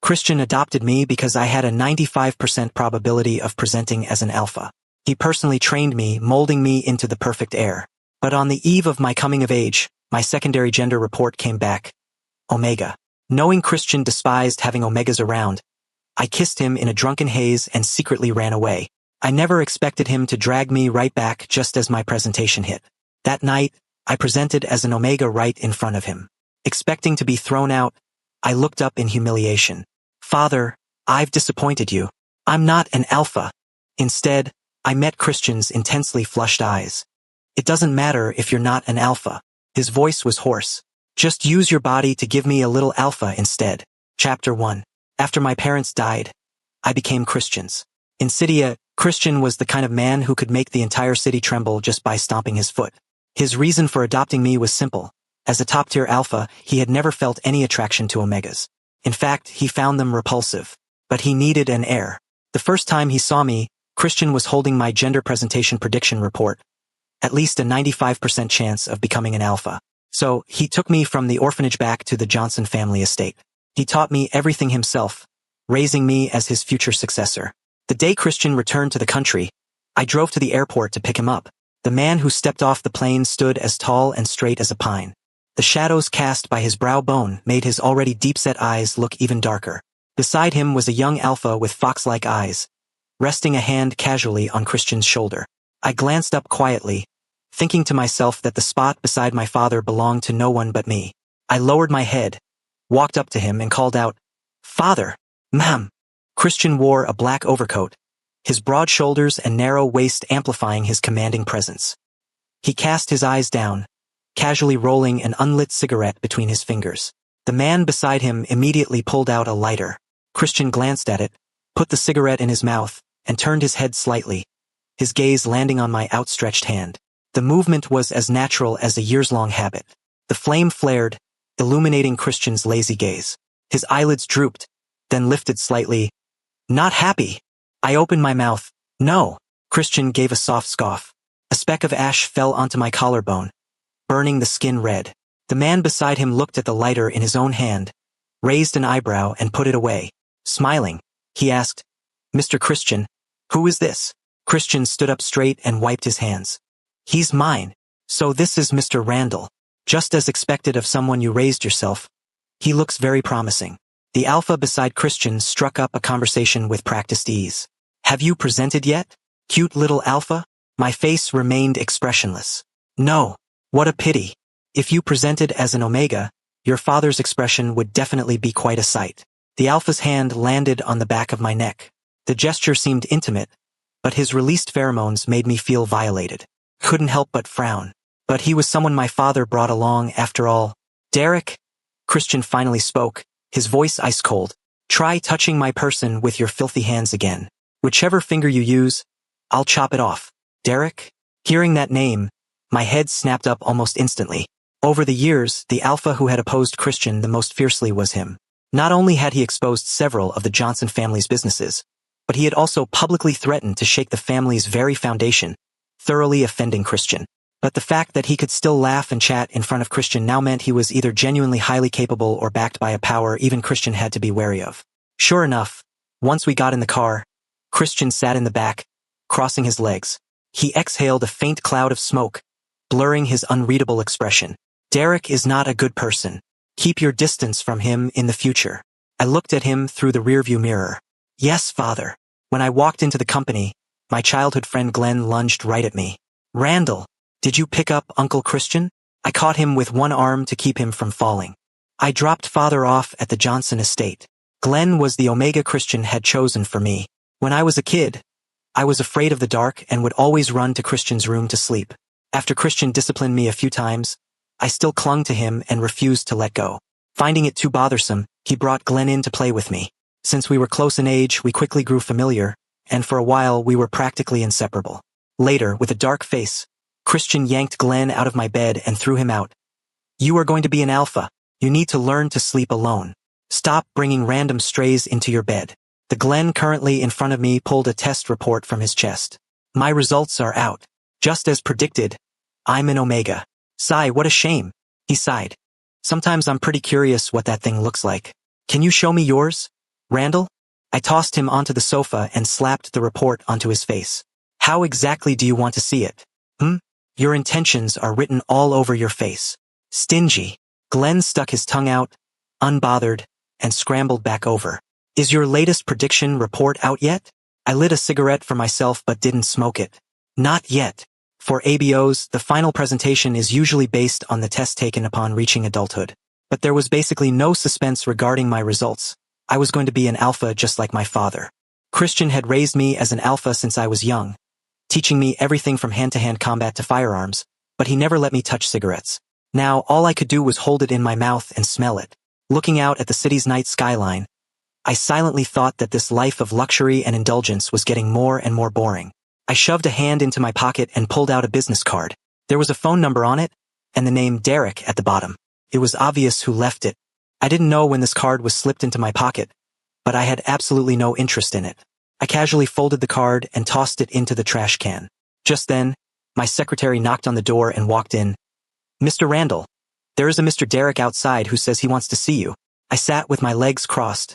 Christian adopted me because I had a 95% probability of presenting as an alpha. He personally trained me, molding me into the perfect heir. But on the eve of my coming of age, my secondary gender report came back. Omega. Knowing Christian despised having omegas around, I kissed him in a drunken haze and secretly ran away. I never expected him to drag me right back just as my presentation hit. That night, I presented as an omega right in front of him. Expecting to be thrown out, I looked up in humiliation. Father, I've disappointed you. I'm not an alpha. Instead, I met Christian's intensely flushed eyes. It doesn't matter if you're not an alpha. His voice was hoarse. Just use your body to give me a little alpha instead. Chapter 1. After my parents died, I became Christian's. In Cydia, Christian was the kind of man who could make the entire city tremble just by stomping his foot. His reason for adopting me was simple. As a top-tier alpha, he had never felt any attraction to omegas. In fact, he found them repulsive. But he needed an heir. The first time he saw me, Christian was holding my gender presentation prediction report. At least a 95% chance of becoming an alpha. So, he took me from the orphanage back to the Johnson family estate. He taught me everything himself, raising me as his future successor. The day Christian returned to the country, I drove to the airport to pick him up. The man who stepped off the plane stood as tall and straight as a pine. The shadows cast by his brow bone made his already deep-set eyes look even darker. Beside him was a young alpha with fox-like eyes, resting a hand casually on Christian's shoulder. I glanced up quietly, thinking to myself that the spot beside my father belonged to no one but me. I lowered my head, walked up to him and called out, "Father, Ma'am." Christian wore a black overcoat, his broad shoulders and narrow waist amplifying his commanding presence. He cast his eyes down, casually rolling an unlit cigarette between his fingers. The man beside him immediately pulled out a lighter. Christian glanced at it, put the cigarette in his mouth, and turned his head slightly, his gaze landing on my outstretched hand. The movement was as natural as a years-long habit. The flame flared, illuminating Christian's lazy gaze. His eyelids drooped, then lifted slightly. "Not happy." I opened my mouth. "No." Christian gave a soft scoff. A speck of ash fell onto my collarbone, burning the skin red. The man beside him looked at the lighter in his own hand, raised an eyebrow and put it away. Smiling, he asked, "Mr. Christian, who is this?" Christian stood up straight and wiped his hands. "He's mine. So this is Mr. Randall. Just as expected of someone you raised yourself. He looks very promising." The alpha beside Christian struck up a conversation with practiced ease. "Have you presented yet, cute little alpha?" My face remained expressionless. "No. What a pity. If you presented as an omega, your father's expression would definitely be quite a sight." The alpha's hand landed on the back of my neck. The gesture seemed intimate, but his released pheromones made me feel violated. Couldn't help but frown. But he was someone my father brought along after all. "Derek?" Christian finally spoke, his voice ice-cold. "Try touching my person with your filthy hands again. Whichever finger you use, I'll chop it off." Derek? Hearing that name, my head snapped up almost instantly. Over the years, the alpha who had opposed Christian the most fiercely was him. Not only had he exposed several of the Johnson family's businesses, but he had also publicly threatened to shake the family's very foundation, thoroughly offending Christian. But the fact that he could still laugh and chat in front of Christian now meant he was either genuinely highly capable or backed by a power even Christian had to be wary of. Sure enough, once we got in the car, Christian sat in the back, crossing his legs. He exhaled a faint cloud of smoke, blurring his unreadable expression. "Derek is not a good person. Keep your distance from him in the future." I looked at him through the rearview mirror. "Yes, father." When I walked into the company, my childhood friend Glenn lunged right at me. "Randall, did you pick up Uncle Christian?" I caught him with one arm to keep him from falling. I dropped father off at the Johnson estate. Glenn was the omega Christian had chosen for me. When I was a kid, I was afraid of the dark and would always run to Christian's room to sleep. After Christian disciplined me a few times, I still clung to him and refused to let go. Finding it too bothersome, he brought Glenn in to play with me. Since we were close in age, we quickly grew familiar, and for a while we were practically inseparable. Later, with a dark face, Christian yanked Glenn out of my bed and threw him out. "You are going to be an alpha. You need to learn to sleep alone. Stop bringing random strays into your bed." The Glenn currently in front of me pulled a test report from his chest. "My results are out. Just as predicted, I'm an omega." "Sigh, what a shame," he sighed. "Sometimes I'm pretty curious what that thing looks like. Can you show me yours?" Randall? I tossed him onto the sofa and slapped the report onto his face. How exactly do you want to see it? Your intentions are written all over your face. Stingy. Glenn stuck his tongue out, unbothered, and scrambled back over. Is your latest prediction report out yet? I lit a cigarette for myself but didn't smoke it. Not yet. For ABOs, the final presentation is usually based on the test taken upon reaching adulthood. But there was basically no suspense regarding my results. I was going to be an alpha just like my father. Christian had raised me as an alpha since I was young, teaching me everything from hand-to-hand combat to firearms, but he never let me touch cigarettes. Now, all I could do was hold it in my mouth and smell it. Looking out at the city's night skyline, I silently thought that this life of luxury and indulgence was getting more and more boring. I shoved a hand into my pocket and pulled out a business card. There was a phone number on it, and the name Derek at the bottom. It was obvious who left it. I didn't know when this card was slipped into my pocket, but I had absolutely no interest in it. I casually folded the card and tossed it into the trash can. Just then, my secretary knocked on the door and walked in. Mr. Randall, there is a Mr. Derek outside who says he wants to see you. I sat with my legs crossed,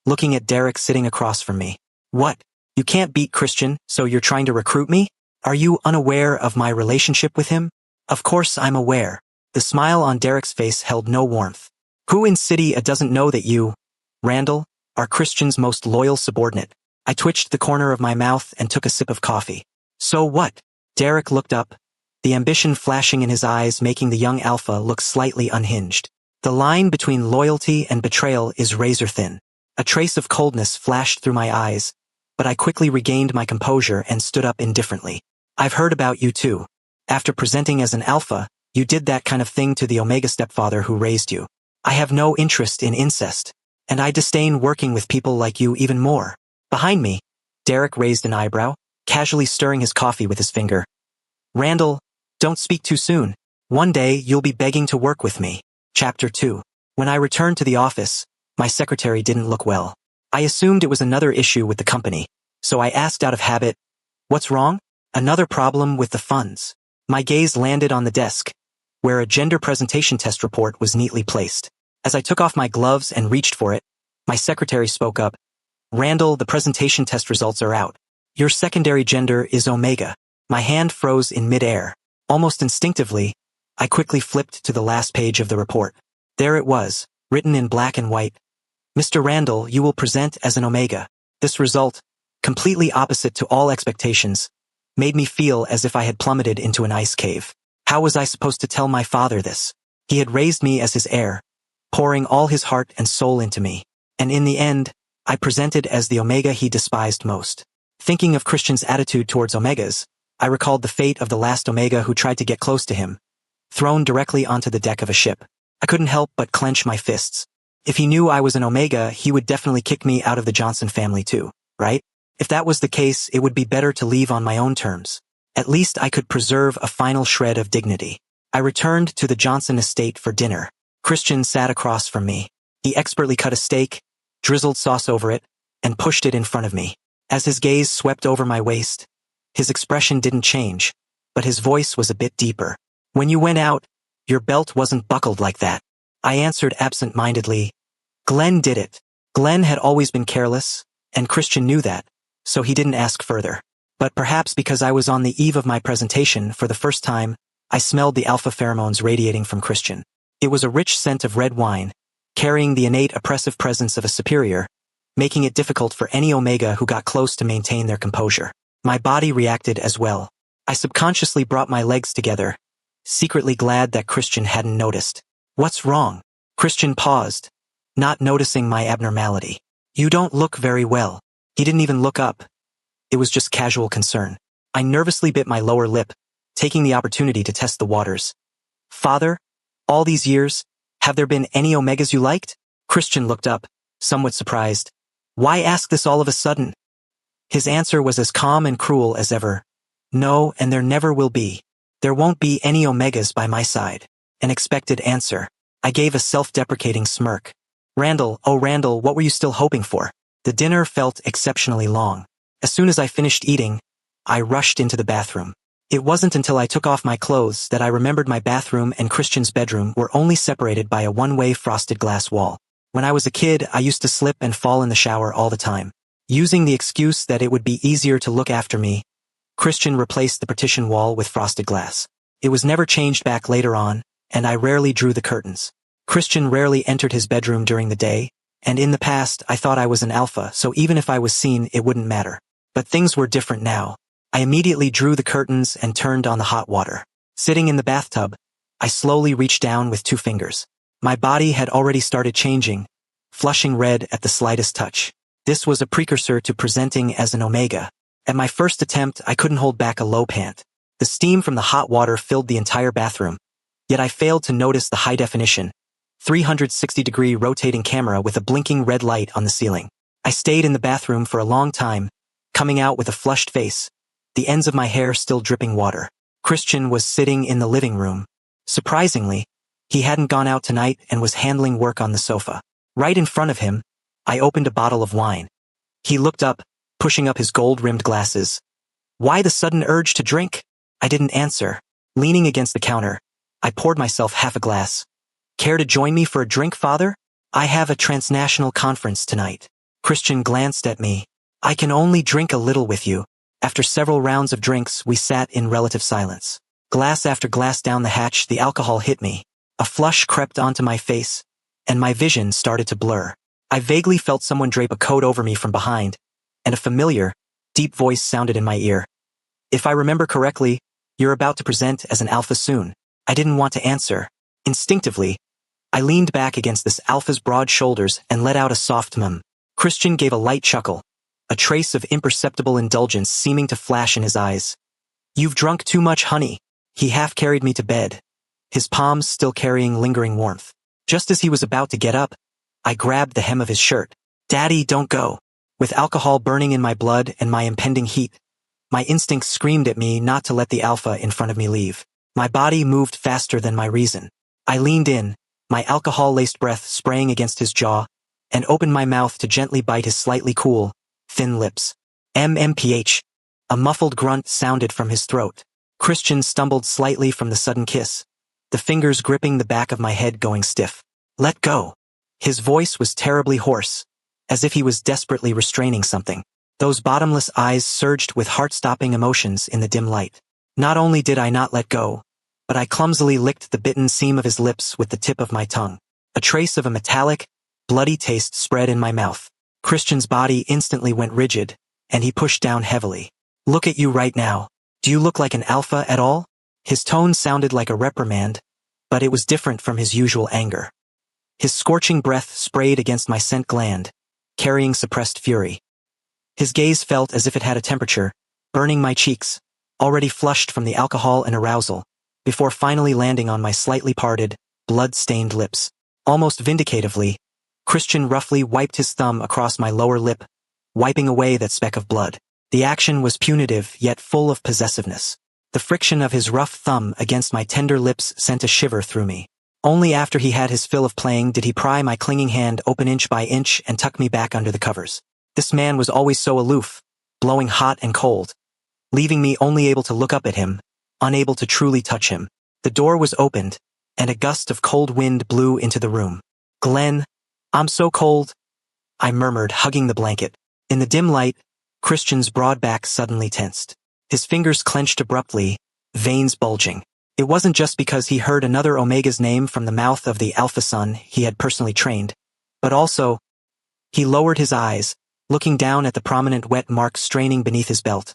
looking at Derek sitting across from me. What? You can't beat Christian, so you're trying to recruit me? Are you unaware of my relationship with him? Of course I'm aware. The smile on Derek's face held no warmth. Who in City doesn't know that you, Randall, are Christian's most loyal subordinate? I twitched the corner of my mouth and took a sip of coffee. So what? Derek looked up, the ambition flashing in his eyes making the young alpha look slightly unhinged. The line between loyalty and betrayal is razor thin. A trace of coldness flashed through my eyes, but I quickly regained my composure and stood up indifferently. I've heard about you too. After presenting as an alpha, you did that kind of thing to the Omega stepfather who raised you. I have no interest in incest, and I disdain working with people like you even more. Behind me, Derek raised an eyebrow, casually stirring his coffee with his finger. Randall, don't speak too soon. One day you'll be begging to work with me. Chapter 2. When I returned to the office, my secretary didn't look well. I assumed it was another issue with the company, so I asked out of habit, what's wrong? Another problem with the funds. My gaze landed on the desk, where a gender presentation test report was neatly placed. As I took off my gloves and reached for it, my secretary spoke up. Randall, the presentation test results are out. Your secondary gender is Omega. My hand froze in midair. Almost instinctively, I quickly flipped to the last page of the report. There it was, written in black and white. Mr. Randall, you will present as an Omega. This result, completely opposite to all expectations, made me feel as if I had plummeted into an ice cave. How was I supposed to tell my father this? He had raised me as his heir, pouring all his heart and soul into me. And in the end, I presented as the Omega he despised most. Thinking of Christian's attitude towards Omegas, I recalled the fate of the last Omega who tried to get close to him, thrown directly onto the deck of a ship. I couldn't help but clench my fists. If he knew I was an Omega, he would definitely kick me out of the Johnson family too, right? If that was the case, it would be better to leave on my own terms. At least I could preserve a final shred of dignity. I returned to the Johnson estate for dinner. Christian sat across from me. He expertly cut a steak, drizzled sauce over it, and pushed it in front of me. As his gaze swept over my waist, his expression didn't change, but his voice was a bit deeper. When you went out, your belt wasn't buckled like that. I answered absent-mindedly. Glenn did it. Glenn had always been careless, and Christian knew that, so he didn't ask further. But perhaps because I was on the eve of my presentation for the first time, I smelled the alpha pheromones radiating from Christian. It was a rich scent of red wine, carrying the innate oppressive presence of a superior, making it difficult for any Omega who got close to maintain their composure. My body reacted as well. I subconsciously brought my legs together, secretly glad that Christian hadn't noticed. What's wrong? Christian paused, not noticing my abnormality. You don't look very well. He didn't even look up. It was just casual concern. I nervously bit my lower lip, taking the opportunity to test the waters. Father, all these years, have there been any Omegas you liked? Christian looked up, somewhat surprised. Why ask this all of a sudden? His answer was as calm and cruel as ever. No, and there never will be. There won't be any Omegas by my side. An expected answer. I gave a self-deprecating smirk. Randall, oh Randall, what were you still hoping for? The dinner felt exceptionally long. As soon as I finished eating, I rushed into the bathroom. It wasn't until I took off my clothes that I remembered my bathroom and Christian's bedroom were only separated by a one-way frosted glass wall. When I was a kid, I used to slip and fall in the shower all the time. Using the excuse that it would be easier to look after me, Christian replaced the partition wall with frosted glass. It was never changed back later on, and I rarely drew the curtains. Christian rarely entered his bedroom during the day, and in the past I thought I was an alpha, so even if I was seen, it wouldn't matter. But things were different now. I immediately drew the curtains and turned on the hot water. Sitting in the bathtub, I slowly reached down with 2 fingers. My body had already started changing, flushing red at the slightest touch. This was a precursor to presenting as an omega. At my first attempt, I couldn't hold back a low pant. The steam from the hot water filled the entire bathroom, yet I failed to notice the high-definition, 360-degree rotating camera with a blinking red light on the ceiling. I stayed in the bathroom for a long time, coming out with a flushed face, the ends of my hair still dripping water. Christian was sitting in the living room. Surprisingly, he hadn't gone out tonight and was handling work on the sofa. Right in front of him, I opened a bottle of wine. He looked up, pushing up his gold-rimmed glasses. Why the sudden urge to drink? I didn't answer. Leaning against the counter, I poured myself half a glass. Care to join me for a drink, father? I have a transnational conference tonight. Christian glanced at me. I can only drink a little with you. After several rounds of drinks, we sat in relative silence. Glass after glass down the hatch, the alcohol hit me. A flush crept onto my face, and my vision started to blur. I vaguely felt someone drape a coat over me from behind, and a familiar, deep voice sounded in my ear. If I remember correctly, you're about to present as an alpha soon. I didn't want to answer. Instinctively, I leaned back against this alpha's broad shoulders and let out a soft Christian gave a light chuckle, a trace of imperceptible indulgence seeming to flash in his eyes. You've drunk too much, honey. He half carried me to bed, his palms still carrying lingering warmth. Just as he was about to get up, I grabbed the hem of his shirt. Daddy, don't go. With alcohol burning in my blood and my impending heat, my instincts screamed at me not to let the alpha in front of me leave. My body moved faster than my reason. I leaned in, my alcohol-laced breath spraying against his jaw, and opened my mouth to gently bite his slightly cool, thin lips. MMPH. A muffled grunt sounded from his throat. Christian stumbled slightly from the sudden kiss, the fingers gripping the back of my head going stiff. Let go. His voice was terribly hoarse, as if he was desperately restraining something. Those bottomless eyes surged with heart-stopping emotions in the dim light. Not only did I not let go, but I clumsily licked the bitten seam of his lips with the tip of my tongue. A trace of a metallic, bloody taste spread in my mouth. Christian's body instantly went rigid, and he pushed down heavily. Look at you right now. Do you look like an alpha at all? His tone sounded like a reprimand, but it was different from his usual anger. His scorching breath sprayed against my scent gland, carrying suppressed fury. His gaze felt as if it had a temperature, burning my cheeks, already flushed from the alcohol and arousal, before finally landing on my slightly parted, blood-stained lips. Almost vindicatively, Christian roughly wiped his thumb across my lower lip, wiping away that speck of blood. The action was punitive yet full of possessiveness. The friction of his rough thumb against my tender lips sent a shiver through me. Only after he had his fill of playing did he pry my clinging hand open inch by inch and tuck me back under the covers. This man was always so aloof, blowing hot and cold, leaving me only able to look up at him, unable to truly touch him. The door was opened, and a gust of cold wind blew into the room. Glenn, I'm so cold, I murmured, hugging the blanket. In the dim light, Christian's broad back suddenly tensed. His fingers clenched abruptly, veins bulging. It wasn't just because he heard another Omega's name from the mouth of the Alpha son he had personally trained, but also, he lowered his eyes, looking down at the prominent wet mark straining beneath his belt.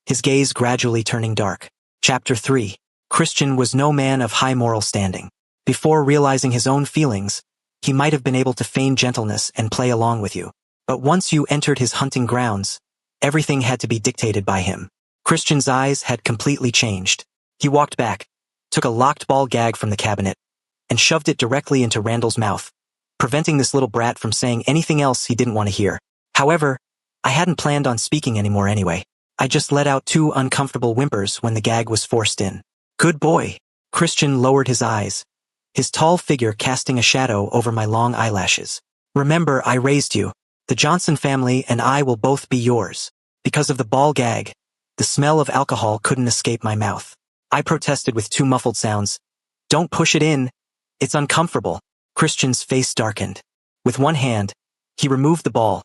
His gaze gradually turning dark. Chapter 3. Christian was no man of high moral standing. Before realizing his own feelings, he might have been able to feign gentleness and play along with you. But once you entered his hunting grounds, everything had to be dictated by him. Christian's eyes had completely changed. He walked back, took a locked ball gag from the cabinet, and shoved it directly into Randall's mouth, preventing this little brat from saying anything else he didn't want to hear. However, I hadn't planned on speaking anymore anyway. I just let out 2 uncomfortable whimpers when the gag was forced in. Good boy. Christian lowered his eyes, his tall figure casting a shadow over my long eyelashes. Remember, I raised you. The Johnson family and I will both be yours. Because of the ball gag, the smell of alcohol couldn't escape my mouth. I protested with 2 muffled sounds. Don't push it in. It's uncomfortable. Christian's face darkened. With one hand, he removed the ball,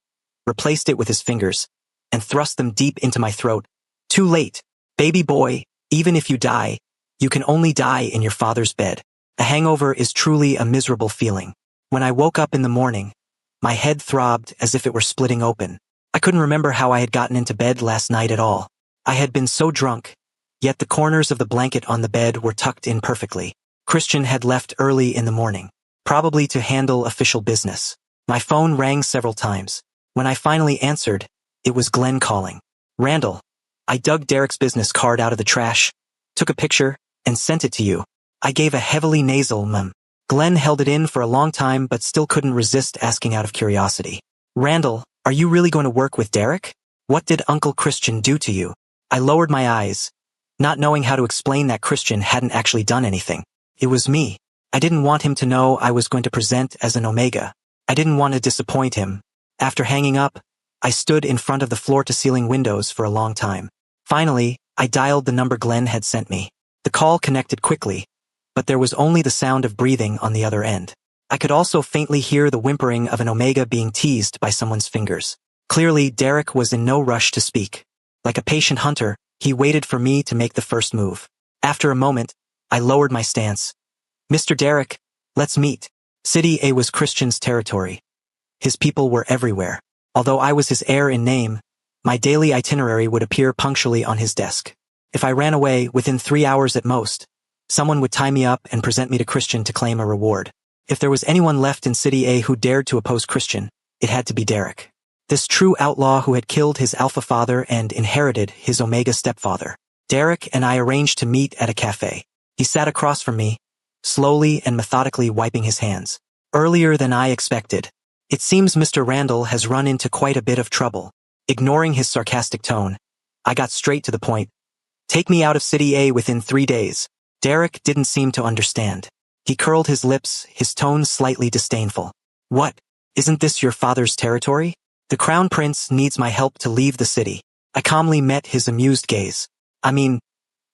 replaced it with his fingers, and thrust them deep into my throat. Too late. Baby boy, even if you die, you can only die in your father's bed. A hangover is truly a miserable feeling. When I woke up in the morning, my head throbbed as if it were splitting open. I couldn't remember how I had gotten into bed last night at all. I had been so drunk, yet the corners of the blanket on the bed were tucked in perfectly. Christian had left early in the morning, probably to handle official business. My phone rang several times. When I finally answered, it was Glenn calling. Randall, I dug Derek's business card out of the trash, took a picture, and sent it to you. I gave a heavily nasal mum. Glenn held it in for a long time but still couldn't resist asking out of curiosity. Randall, are you really going to work with Derek? What did Uncle Christian do to you? I lowered my eyes, not knowing how to explain that Christian hadn't actually done anything. It was me. I didn't want him to know I was going to present as an Omega. I didn't want to disappoint him. After hanging up, I stood in front of the floor-to-ceiling windows for a long time. Finally, I dialed the number Glenn had sent me. The call connected quickly, but there was only the sound of breathing on the other end. I could also faintly hear the whimpering of an Omega being teased by someone's fingers. Clearly, Derek was in no rush to speak. Like a patient hunter, he waited for me to make the first move. After a moment, I lowered my stance. Mr. Derek, let's meet. City A was Christian's territory. His people were everywhere. Although I was his heir in name, my daily itinerary would appear punctually on his desk. If I ran away within 3 hours at most, someone would tie me up and present me to Christian to claim a reward. If there was anyone left in City A who dared to oppose Christian, it had to be Derek. This true outlaw who had killed his alpha father and inherited his Omega stepfather. Derek and I arranged to meet at a cafe. He sat across from me, slowly and methodically wiping his hands. Earlier than I expected. It seems Mr. Randall has run into quite a bit of trouble. Ignoring his sarcastic tone, I got straight to the point. Take me out of City A within 3 days. Derek didn't seem to understand. He curled his lips, his tone slightly disdainful. What? Isn't this your father's territory? The Crown Prince needs my help to leave the city. I calmly met his amused gaze. I mean,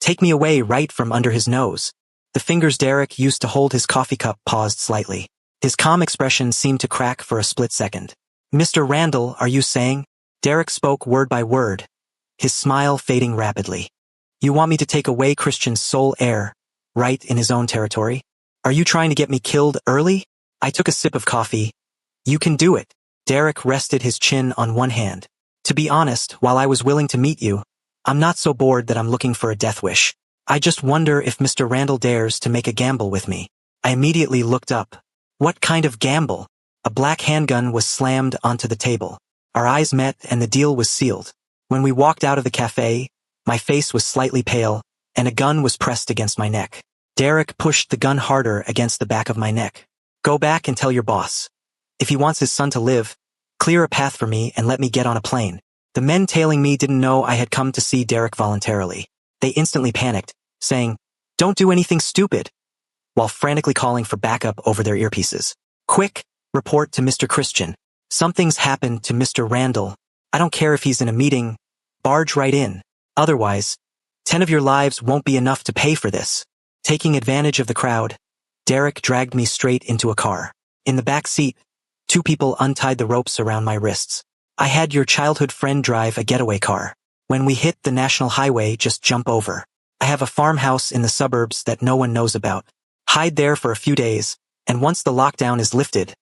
take me away right from under his nose. The fingers Derek used to hold his coffee cup paused slightly. His calm expression seemed to crack for a split second. Mr. Randall, are you saying? Derek spoke word by word, his smile fading rapidly. You want me to take away Christian's sole heir, right in his own territory? Are you trying to get me killed early? I took a sip of coffee. You can do it. Derek rested his chin on one hand. To be honest, while I was willing to meet you, I'm not so bored that I'm looking for a death wish. I just wonder if Mr. Randall dares to make a gamble with me. I immediately looked up. What kind of gamble? A black handgun was slammed onto the table. Our eyes met and the deal was sealed. When we walked out of the cafe, my face was slightly pale, and a gun was pressed against my neck. Derek pushed the gun harder against the back of my neck. Go back and tell your boss. If he wants his son to live, clear a path for me and let me get on a plane. The men tailing me didn't know I had come to see Derek voluntarily. They instantly panicked, saying, "Don't do anything stupid," while frantically calling for backup over their earpieces. Quick, report to Mr. Christian. Something's happened to Mr. Randall. I don't care if he's in a meeting. Barge right in. Otherwise, 10 of your lives won't be enough to pay for this. Taking advantage of the crowd, Derek dragged me straight into a car. In the back seat, 2 people untied the ropes around my wrists. I had your childhood friend drive a getaway car. When we hit the national highway, just jump over. I have a farmhouse in the suburbs that no one knows about. Hide there for a few days, and once the lockdown is lifted,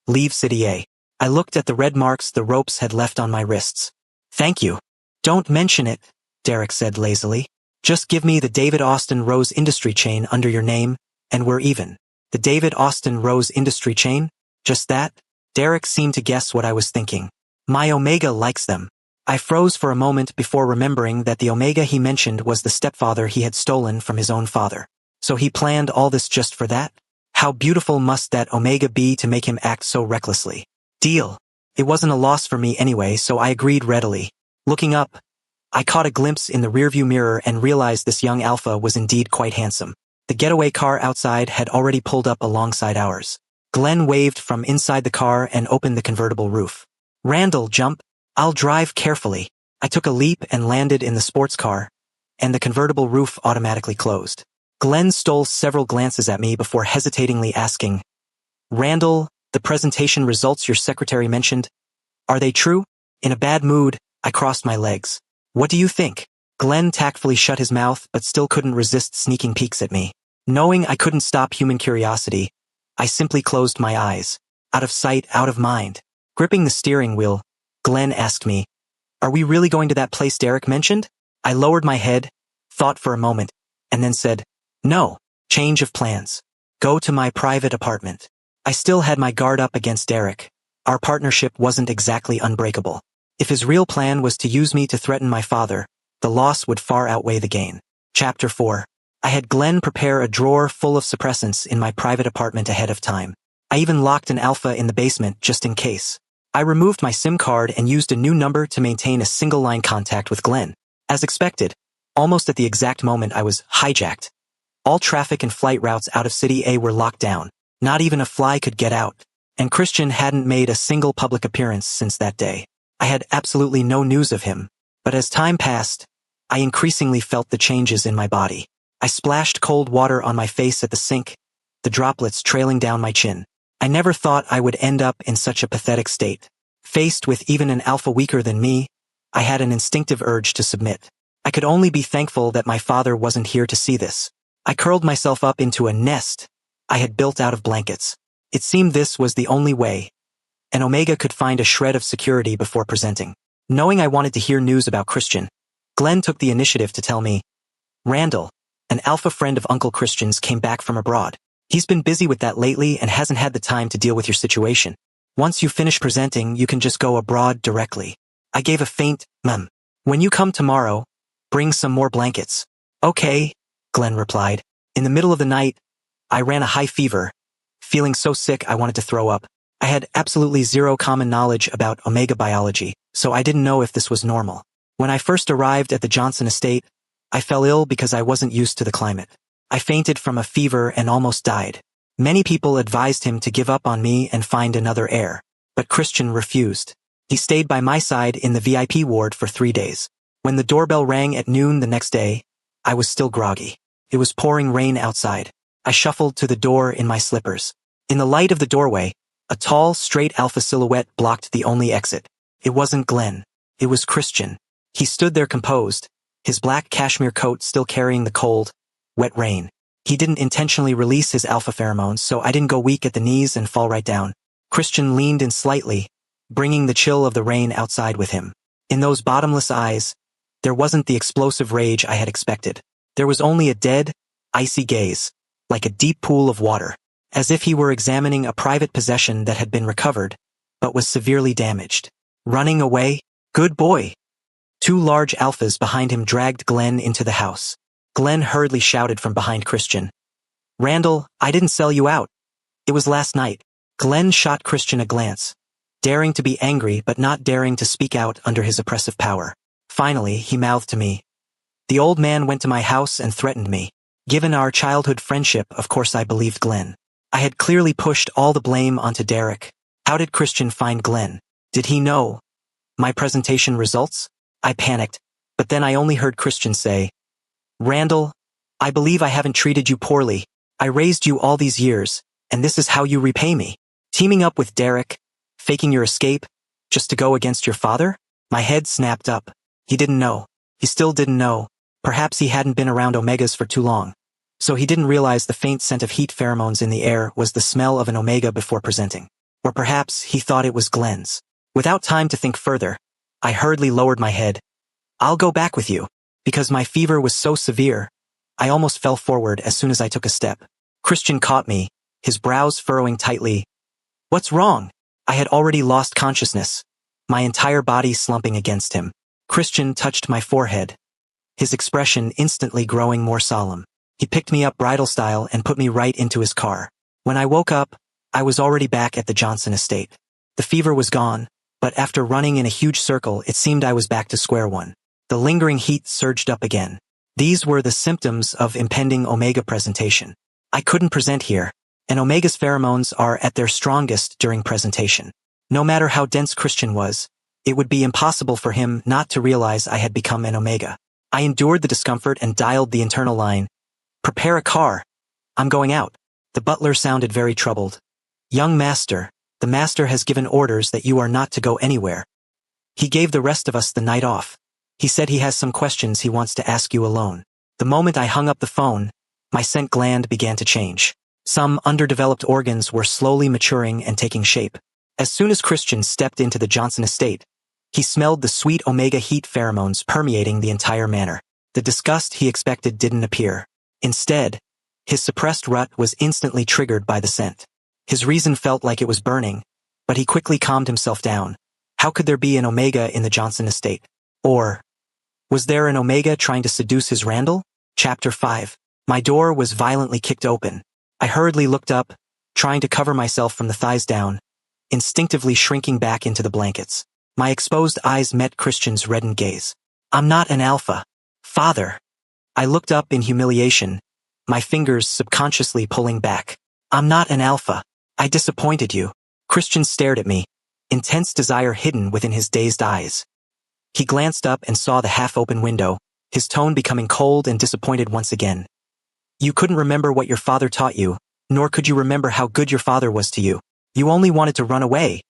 leave City A. I looked at the red marks the ropes had left on my wrists. Thank you. Don't mention it, Derek said lazily. Just give me the David Austin Rose Industry chain under your name, and we're even. The David Austin Rose Industry chain? Just that? Derek seemed to guess what I was thinking. My Omega likes them. I froze for a moment before remembering that the Omega he mentioned was the stepfather he had stolen from his own father. So he planned all this just for that? How beautiful must that Omega be to make him act so recklessly? Deal. It wasn't a loss for me anyway, so I agreed readily. Looking up, I caught a glimpse in the rearview mirror and realized this young alpha was indeed quite handsome. The getaway car outside had already pulled up alongside ours. Glenn waved from inside the car and opened the convertible roof. Randall, jump. I'll drive carefully. I took a leap and landed in the sports car, and the convertible roof automatically closed. Glenn stole several glances at me before hesitatingly asking, Randall, The presentation results your secretary mentioned, are they true? In a bad mood, I crossed my legs. What do you think? Glenn tactfully shut his mouth but still couldn't resist sneaking peeks at me. Knowing I couldn't stop human curiosity, I simply closed my eyes. Out of sight, out of mind. Gripping the steering wheel, Glenn asked me, are we really going to that place Derek mentioned? I lowered my head, thought for a moment, and then said, no, change of plans. Go to my private apartment. I still had my guard up against Derek. Our partnership wasn't exactly unbreakable. If his real plan was to use me to threaten my father, the loss would far outweigh the gain. Chapter 4. I had Glenn prepare a drawer full of suppressants in my private apartment ahead of time. I even locked an alpha in the basement just in case. I removed my SIM card and used a new number to maintain a single-line contact with Glenn. As expected, almost at the exact moment I was hijacked. All traffic and flight routes out of City A were locked down. Not even a fly could get out. And Christian hadn't made a single public appearance since that day. I had absolutely no news of him. But as time passed, I increasingly felt the changes in my body. I splashed cold water on my face at the sink, the droplets trailing down my chin. I never thought I would end up in such a pathetic state. Faced with even an alpha weaker than me, I had an instinctive urge to submit. I could only be thankful that my father wasn't here to see this. I curled myself up into a nest I had built out of blankets. It seemed this was the only way, and Omega could find a shred of security before presenting. Knowing I wanted to hear news about Christian, Glenn took the initiative to tell me, Randall, an alpha friend of Uncle Christian's, came back from abroad. He's been busy with that lately and hasn't had the time to deal with your situation. Once you finish presenting, you can just go abroad directly. I gave a faint, When you come tomorrow, bring some more blankets. Okay, Glenn replied. In the middle of the night, I ran a high fever, feeling so sick I wanted to throw up. I had absolutely zero common knowledge about Omega biology, so I didn't know if this was normal. When I first arrived at the Johnson estate, I fell ill because I wasn't used to the climate. I fainted from a fever and almost died. Many people advised him to give up on me and find another heir, but Christian refused. He stayed by my side in the VIP ward for 3 days. When the doorbell rang at noon the next day, I was still groggy. It was pouring rain outside. I shuffled to the door in my slippers. In the light of the doorway, a tall, straight alpha silhouette blocked the only exit. It wasn't Glenn. It was Christian. He stood there composed, his black cashmere coat still carrying the cold, wet rain. He didn't intentionally release his alpha pheromones, so I didn't go weak at the knees and fall right down. Christian leaned in slightly, bringing the chill of the rain outside with him. In those bottomless eyes, there wasn't the explosive rage I had expected. There was only a dead, icy gaze, like a deep pool of water, as if he were examining a private possession that had been recovered, but was severely damaged. Running away? Good boy. 2 large alphas behind him dragged Glenn into the house. Glenn hurriedly shouted from behind Christian. Randall, I didn't sell you out. It was last night. Glenn shot Christian a glance, daring to be angry but not daring to speak out under his oppressive power. Finally, he mouthed to me. The old man went to my house and threatened me. Given our childhood friendship, of course I believed Glenn. I had clearly pushed all the blame onto Derek. How did Christian find Glenn? Did he know my presentation results? I panicked, but then I only heard Christian say, Randall, I believe I haven't treated you poorly. I raised you all these years, and this is how you repay me. Teaming up with Derek, faking your escape, just to go against your father? My head snapped up. He didn't know. He still didn't know. Perhaps he hadn't been around Omegas for too long. So he didn't realize the faint scent of heat pheromones in the air was the smell of an Omega before presenting. Or perhaps he thought it was Glenn's. Without time to think further, I hurriedly lowered my head. I'll go back with you. Because my fever was so severe, I almost fell forward as soon as I took a step. Christian caught me, his brows furrowing tightly. What's wrong? I had already lost consciousness, my entire body slumping against him. Christian touched my forehead, his expression instantly growing more solemn. He picked me up bridal style and put me right into his car. When I woke up, I was already back at the Johnson estate. The fever was gone, but after running in a huge circle, it seemed I was back to square one. The lingering heat surged up again. These were the symptoms of impending Omega presentation. I couldn't present here, and Omega's pheromones are at their strongest during presentation. No matter how dense Christian was, it would be impossible for him not to realize I had become an Omega. I endured the discomfort and dialed the internal line. Prepare a car. I'm going out. The butler sounded very troubled. Young master, The master has given orders that you are not to go anywhere. He gave the rest of us the night off. He said he has some questions he wants to ask you alone. The moment I hung up the phone, my scent gland began to change. Some underdeveloped organs were slowly maturing and taking shape. As soon as Christian stepped into the Johnson estate, he smelled the sweet omega heat pheromones permeating the entire manor. The disgust he expected didn't appear. Instead, his suppressed rut was instantly triggered by the scent. His reason felt like it was burning, but he quickly calmed himself down. How could there be an omega in the Johnson estate? Or was there an omega trying to seduce his Randall? Chapter 5. My door was violently kicked open. I hurriedly looked up, trying to cover myself from the thighs down, instinctively shrinking back into the blankets. My exposed eyes met Christian's reddened gaze. I'm not an alpha. Father. I looked up in humiliation, my fingers subconsciously pulling back. I'm not an alpha. I disappointed you. Christian stared at me, intense desire hidden within his dazed eyes. He glanced up and saw the half-open window, his tone becoming cold and disappointed once again. You couldn't remember what your father taught you, nor could you remember how good your father was to you. You only wanted to run away,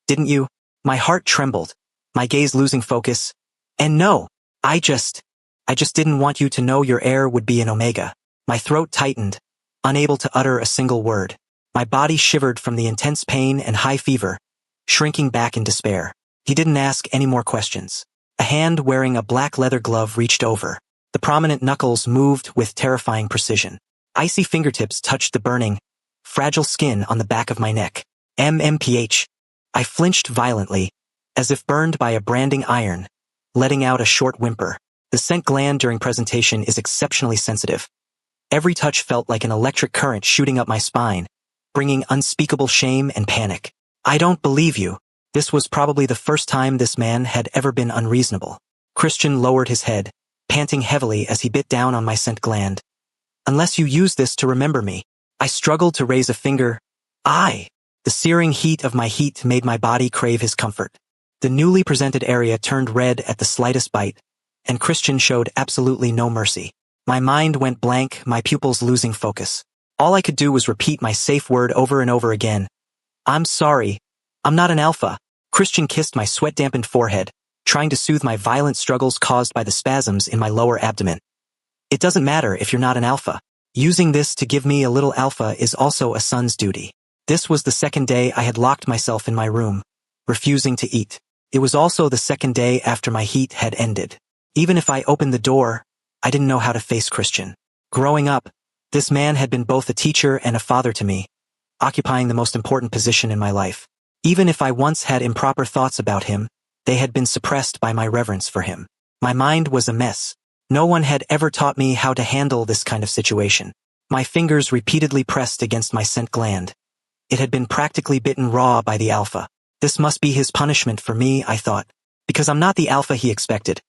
didn't you? My heart trembled, my gaze losing focus. And no, I just didn't want you to know your heir would be an omega. My throat tightened, unable to utter a single word. My body shivered from the intense pain and high fever, shrinking back in despair. He didn't ask any more questions. A hand wearing a black leather glove reached over. The prominent knuckles moved with terrifying precision. Icy fingertips touched the burning, fragile skin on the back of my neck. MMPH. I flinched violently, as if burned by a branding iron, letting out a short whimper. The scent gland during presentation is exceptionally sensitive. Every touch felt like an electric current shooting up my spine, bringing unspeakable shame and panic. I don't believe you. This was probably the first time this man had ever been unreasonable. Christian lowered his head, panting heavily as he bit down on my scent gland. Unless you use this to remember me. I struggled to raise a finger. The searing heat of my heat made my body crave his comfort. The newly presented area turned red at the slightest bite, and Christian showed absolutely no mercy. My mind went blank, my pupils losing focus. All I could do was repeat my safe word over and over again. I'm sorry. I'm not an alpha. Christian kissed my sweat-dampened forehead, trying to soothe my violent struggles caused by the spasms in my lower abdomen. It doesn't matter if you're not an alpha. Using this to give me a little alpha is also a son's duty. This was the second day I had locked myself in my room, refusing to eat. It was also the second day after my heat had ended. Even if I opened the door, I didn't know how to face Christian. Growing up, this man had been both a teacher and a father to me, occupying the most important position in my life. Even if I once had improper thoughts about him, they had been suppressed by my reverence for him. My mind was a mess. No one had ever taught me how to handle this kind of situation. My fingers repeatedly pressed against my scent gland. It had been practically bitten raw by the alpha. This must be his punishment for me, I thought. Because I'm not the alpha he expected.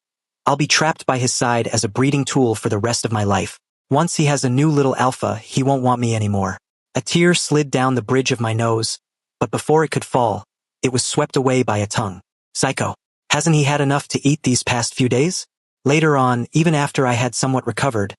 I'll be trapped by his side as a breeding tool for the rest of my life. Once he has a new little alpha, he won't want me anymore. A tear slid down the bridge of my nose, but before it could fall, it was swept away by a tongue. Psycho. Hasn't he had enough to eat these past few days? Later on, even after I had somewhat recovered,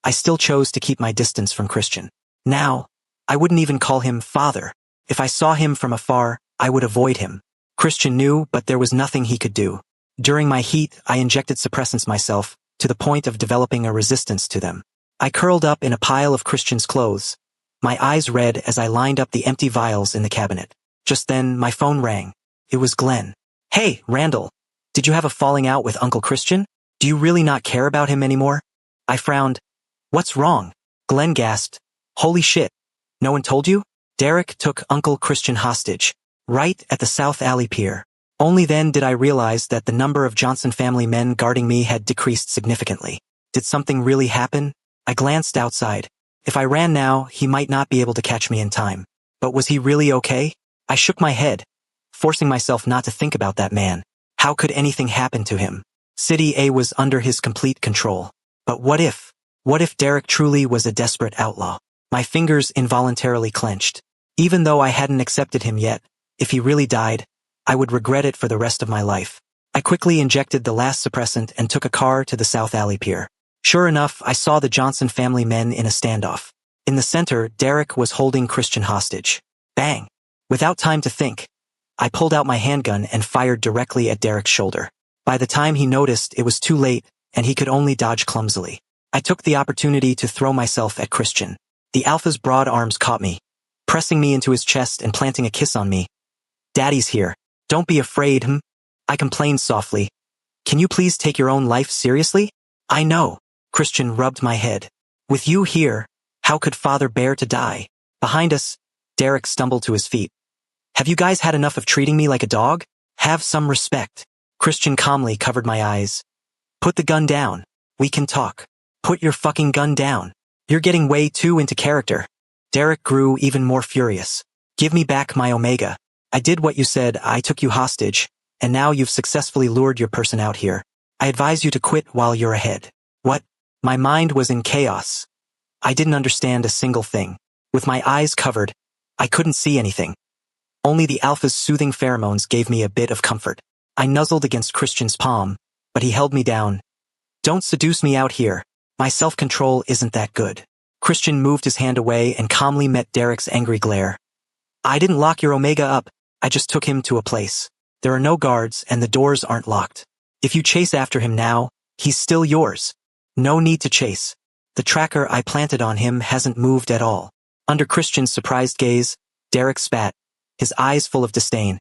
I still chose to keep my distance from Christian. Now, I wouldn't even call him father. If I saw him from afar, I would avoid him. Christian knew, but there was nothing he could do. During my heat, I injected suppressants myself, to the point of developing a resistance to them. I curled up in a pile of Christian's clothes, my eyes red as I lined up the empty vials in the cabinet. Just then, my phone rang. It was Glenn. Hey, Randall. Did you have a falling out with Uncle Christian? Do you really not care about him anymore? I frowned. What's wrong? Glenn gasped. Holy shit. No one told you? Derek took Uncle Christian hostage, right at the South Alley Pier. Only then did I realize that the number of Johnson family men guarding me had decreased significantly. Did something really happen? I glanced outside. If I ran now, he might not be able to catch me in time. But was he really okay? I shook my head, forcing myself not to think about that man. How could anything happen to him? City A was under his complete control. But what if? What if Derek truly was a desperate outlaw? My fingers involuntarily clenched. Even though I hadn't accepted him yet, if he really died, I would regret it for the rest of my life. I quickly injected the last suppressant and took a car to the South Alley Pier. Sure enough, I saw the Johnson family men in a standoff. In the center, Derek was holding Christian hostage. Bang! Without time to think, I pulled out my handgun and fired directly at Derek's shoulder. By the time he noticed, it was too late, and he could only dodge clumsily. I took the opportunity to throw myself at Christian. The alpha's broad arms caught me, pressing me into his chest and planting a kiss on me. "Daddy's here. Don't be afraid, I complained softly. "Can you please take your own life seriously?" "I know." Christian rubbed my head. "With you here, how could father bear to die?" Behind us, Derek stumbled to his feet. "Have you guys had enough of treating me like a dog? Have some respect." Christian calmly covered my eyes. "Put the gun down. We can talk." "Put your fucking gun down. You're getting way too into character." Derek grew even more furious. "Give me back my Omega. I did what you said. I took you hostage, and now you've successfully lured your person out here. I advise you to quit while you're ahead." "What?" My mind was in chaos. I didn't understand a single thing. With my eyes covered, I couldn't see anything. Only the alpha's soothing pheromones gave me a bit of comfort. I nuzzled against Christian's palm, but he held me down. "Don't seduce me out here. My self-control isn't that good." Christian moved his hand away and calmly met Derek's angry glare. "I didn't lock your Omega up. I just took him to a place. There are no guards and the doors aren't locked. If you chase after him now, he's still yours. No need to chase. The tracker I planted on him hasn't moved at all." Under Christian's surprised gaze, Derek spat, his eyes full of disdain.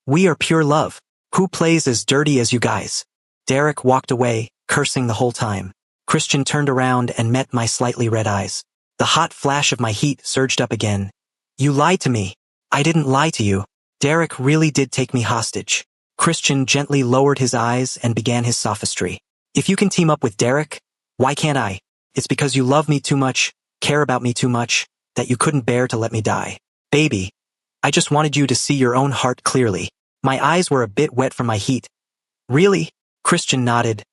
"We are pure love. Who plays as dirty as you guys?" Derek walked away, cursing the whole time. Christian turned around and met my slightly red eyes. The hot flash of my heat surged up again. "You lied to me." "I didn't lie to you. Derek really did take me hostage." Christian gently lowered his eyes and began his sophistry. "If you can team up with Derek, why can't I? It's because you love me too much, care about me too much, that you couldn't bear to let me die. Baby, I just wanted you to see your own heart clearly." My eyes were a bit wet from my heat. "Really?" Christian nodded.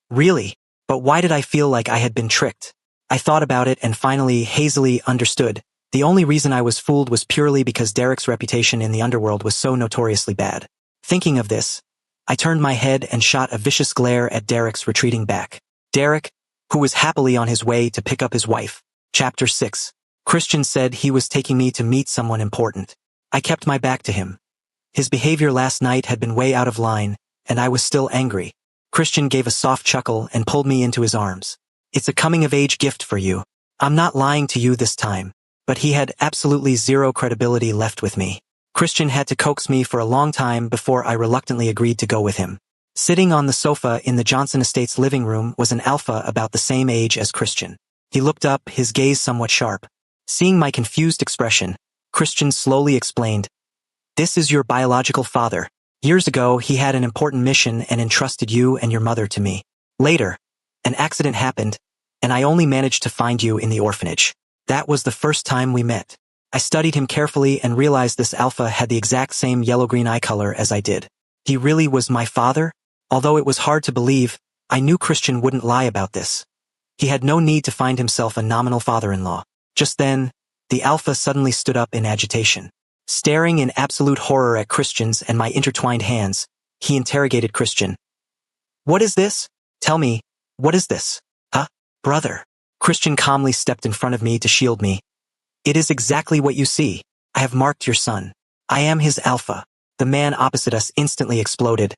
"Really? But why did I feel like I had been tricked?" I thought about it and finally hazily understood. The only reason I was fooled was purely because Derek's reputation in the underworld was so notoriously bad. Thinking of this, I turned my head and shot a vicious glare at Derek's retreating back. Derek, who was happily on his way to pick up his wife. Chapter 6. Christian said he was taking me to meet someone important. I kept my back to him. His behavior last night had been way out of line, and I was still angry. Christian gave a soft chuckle and pulled me into his arms. "It's a coming-of-age gift for you. I'm not lying to you this time." But he had absolutely zero credibility left with me. Christian had to coax me for a long time before I reluctantly agreed to go with him. Sitting on the sofa in the Johnson Estates living room was an alpha about the same age as Christian. He looked up, his gaze somewhat sharp. Seeing my confused expression, Christian slowly explained, "This is your biological father. Years ago, he had an important mission and entrusted you and your mother to me. Later, an accident happened, and I only managed to find you in the orphanage. That was the first time we met. I studied him carefully and realized this alpha had the exact same yellow-green eye color as I did. He really was my father? Although it was hard to believe, I knew Christian wouldn't lie about this. He had no need to find himself a nominal father-in-law." Just then, the alpha suddenly stood up in agitation. Staring in absolute horror at Christian's and my intertwined hands, he interrogated Christian. "What is this? Tell me, what is this?" "Huh? Brother." Christian calmly stepped in front of me to shield me. "It is exactly what you see. I have marked your son. I am his alpha." The man opposite us instantly exploded.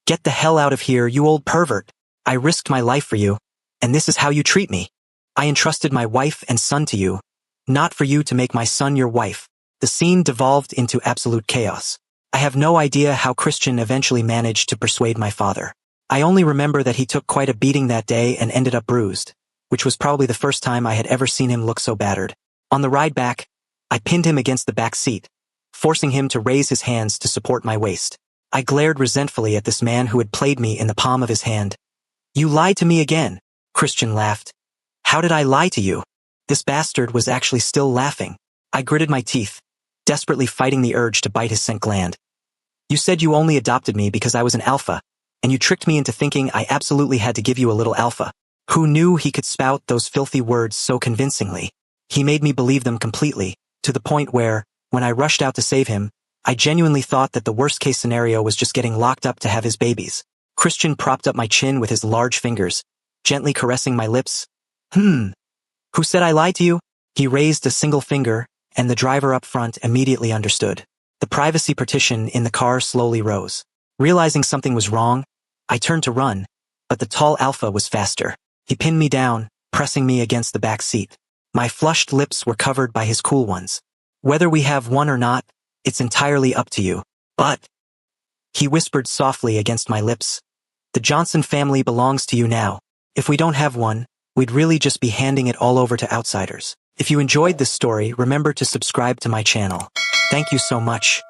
"Get the hell out of here, you old pervert. I risked my life for you, and this is how you treat me. I entrusted my wife and son to you, not for you to make my son your wife." The scene devolved into absolute chaos. I have no idea how Christian eventually managed to persuade my father. I only remember that he took quite a beating that day and ended up bruised, which was probably the first time I had ever seen him look so battered. On the ride back, I pinned him against the back seat, forcing him to raise his hands to support my waist. I glared resentfully at this man who had played me in the palm of his hand. "You lied to me again," Christian laughed. "How did I lie to you?" This bastard was actually still laughing. I gritted my teeth, desperately fighting the urge to bite his scent gland. "You said you only adopted me because I was an alpha, and you tricked me into thinking I absolutely had to give you a little alpha." Who knew he could spout those filthy words so convincingly? He made me believe them completely, to the point where, when I rushed out to save him, I genuinely thought that the worst-case scenario was just getting locked up to have his babies. Christian propped up my chin with his large fingers, gently caressing my lips. Who said I lied to you?" He raised a single finger, and the driver up front immediately understood. The privacy partition in the car slowly rose. Realizing something was wrong, I turned to run, but the tall alpha was faster. He pinned me down, pressing me against the back seat. My flushed lips were covered by his cool ones. Whether we have one or not, it's entirely up to you. But, he whispered softly against my lips, the Johnson family belongs to you now. If we don't have one, we'd really just be handing it all over to outsiders. If you enjoyed this story, remember to subscribe to my channel. Thank you so much.